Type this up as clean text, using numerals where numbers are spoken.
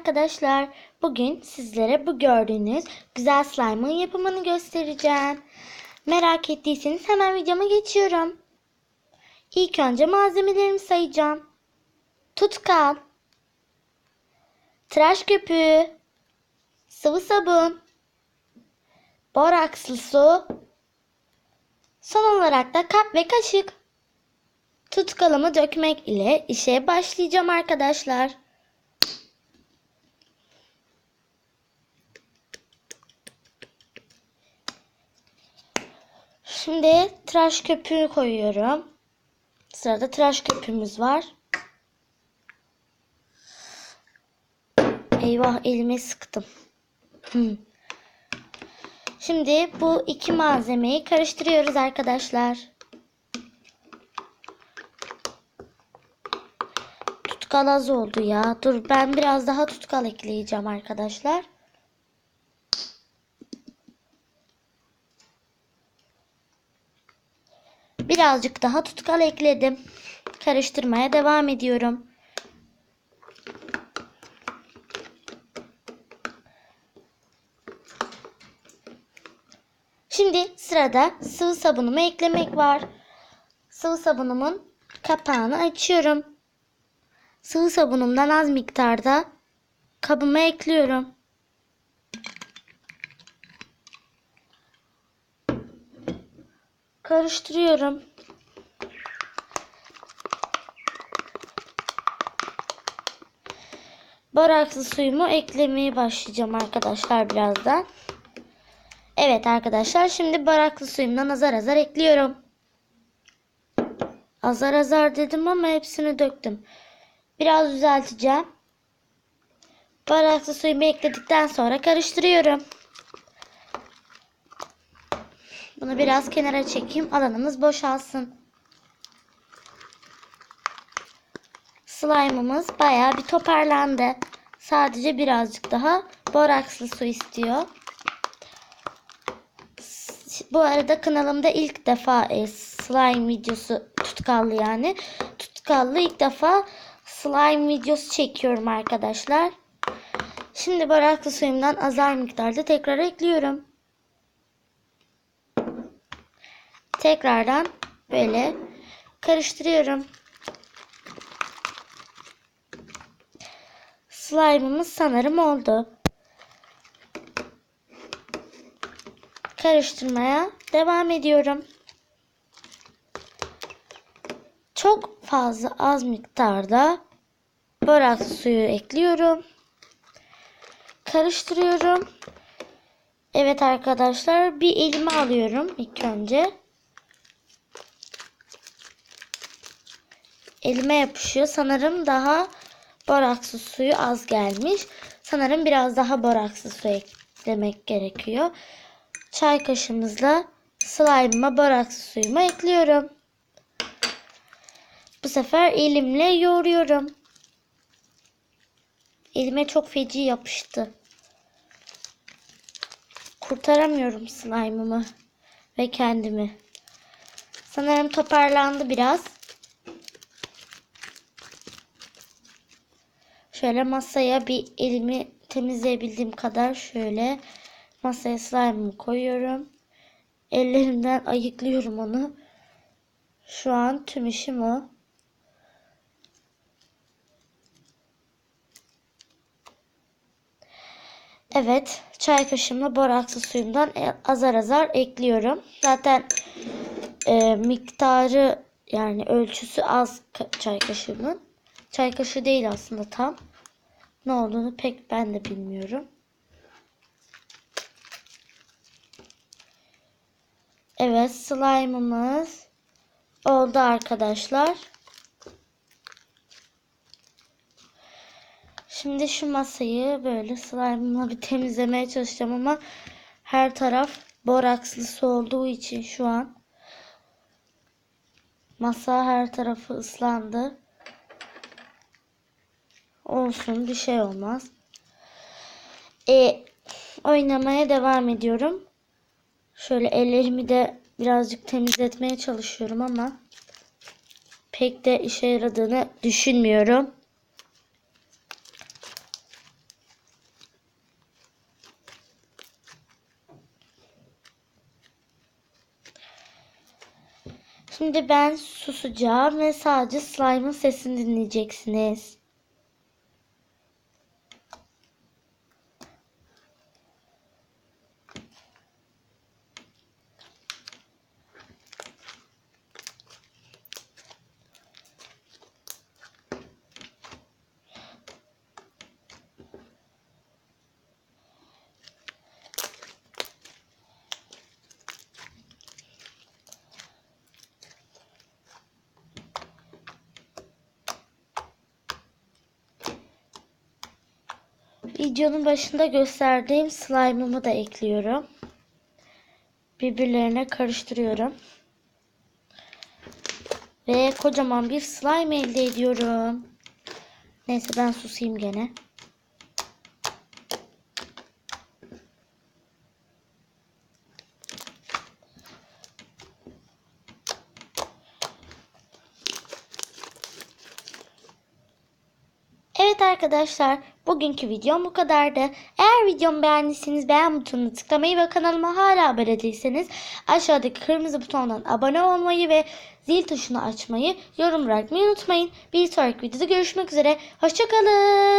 arkadaşlar. Bugün sizlere bu gördüğünüz güzel slime'ın yapımını göstereceğim. Merak ettiyseniz hemen videoma geçiyorum. İlk önce malzemelerimi sayacağım. Tutkal, tıraş köpüğü, sıvı sabun, borakslı su, son olarak da kap ve kaşık. Tutkalımı dökmek ile işe başlayacağım arkadaşlar. Şimdi tıraş köpüğü koyuyorum. Sırada tıraş köpüğümüz var. Eyvah, elime sıktım. Şimdi bu iki malzemeyi karıştırıyoruz arkadaşlar. Tutkal az oldu ya. Dur, ben biraz daha tutkal ekleyeceğim arkadaşlar. Birazcık daha tutkal ekledim. Karıştırmaya devam ediyorum. Şimdi sırada sıvı sabunumu eklemek var. Sıvı sabunumun kapağını açıyorum. Sıvı sabunumdan az miktarda kabıma ekliyorum. Karıştırıyorum. Borakslı suyumu eklemeye başlayacağım arkadaşlar birazdan. Evet arkadaşlar, şimdi borakslı suyumdan azar azar ekliyorum. Azar azar dedim ama hepsini döktüm. Biraz düzelteceğim. Borakslı suyumu ekledikten sonra karıştırıyorum. Bunu biraz kenara çekeyim, alanımız boşalsın. Slime'ımız bayağı bir toparlandı. Sadece birazcık daha borakslı su istiyor. Bu arada kanalımda ilk defa slime videosu, tutkallı yani. Tutkallı ilk defa slime videosu çekiyorum arkadaşlar. Şimdi borakslı suyumdan azar miktarda tekrar ekliyorum. Tekrardan böyle karıştırıyorum. Slime'ımız sanırım oldu. Karıştırmaya devam ediyorum. Çok fazla az miktarda borakslı suyu ekliyorum. Karıştırıyorum. Evet arkadaşlar, bir elime alıyorum ilk önce. Elime yapışıyor. Sanırım daha borakslı suyu az gelmiş. Sanırım biraz daha borakslı su eklemek gerekiyor. Çay kaşığımızla slime'ıma borakslı suyumu ekliyorum. Bu sefer elimle yoğuruyorum. Elime çok feci yapıştı. Kurtaramıyorum slime'ımı ve kendimi. Sanırım toparlandı biraz. Şöyle masaya bir elimi temizleyebildiğim kadar şöyle masaya slime'ımı koyuyorum. Ellerimden ayıklıyorum onu. Şu an tüm işim o. Evet, çay kaşığımla borakslı suyumdan azar azar ekliyorum. Zaten miktarı, yani ölçüsü az çay kaşığımın. Çay kaşığı değil aslında tam. Ne olduğunu pek ben de bilmiyorum. Evet, slime'ımız oldu arkadaşlar. Şimdi şu masayı böyle slime'ımla bir temizlemeye çalışacağım ama her taraf borakslı su olduğu için şu an masa her tarafı ıslandı. Olsun, bir şey olmaz. Oynamaya devam ediyorum. Şöyle ellerimi de birazcık temizletmeye çalışıyorum ama pek de işe yaradığını düşünmüyorum. Şimdi ben susacağım ve sadece slime'ın sesini dinleyeceksiniz. Videonun başında gösterdiğim slime'ımı da ekliyorum. Birbirlerine karıştırıyorum. Ve kocaman bir slime elde ediyorum. Neyse ben susayım gene. Evet arkadaşlar, bugünkü videom bu kadardı. Eğer videomu beğendiyseniz beğen butonuna tıklamayı ve kanalıma hala abone değilseniz aşağıdaki kırmızı butondan abone olmayı ve zil tuşunu açmayı, yorum bırakmayı unutmayın. Bir sonraki videoda görüşmek üzere. Hoşça kalın.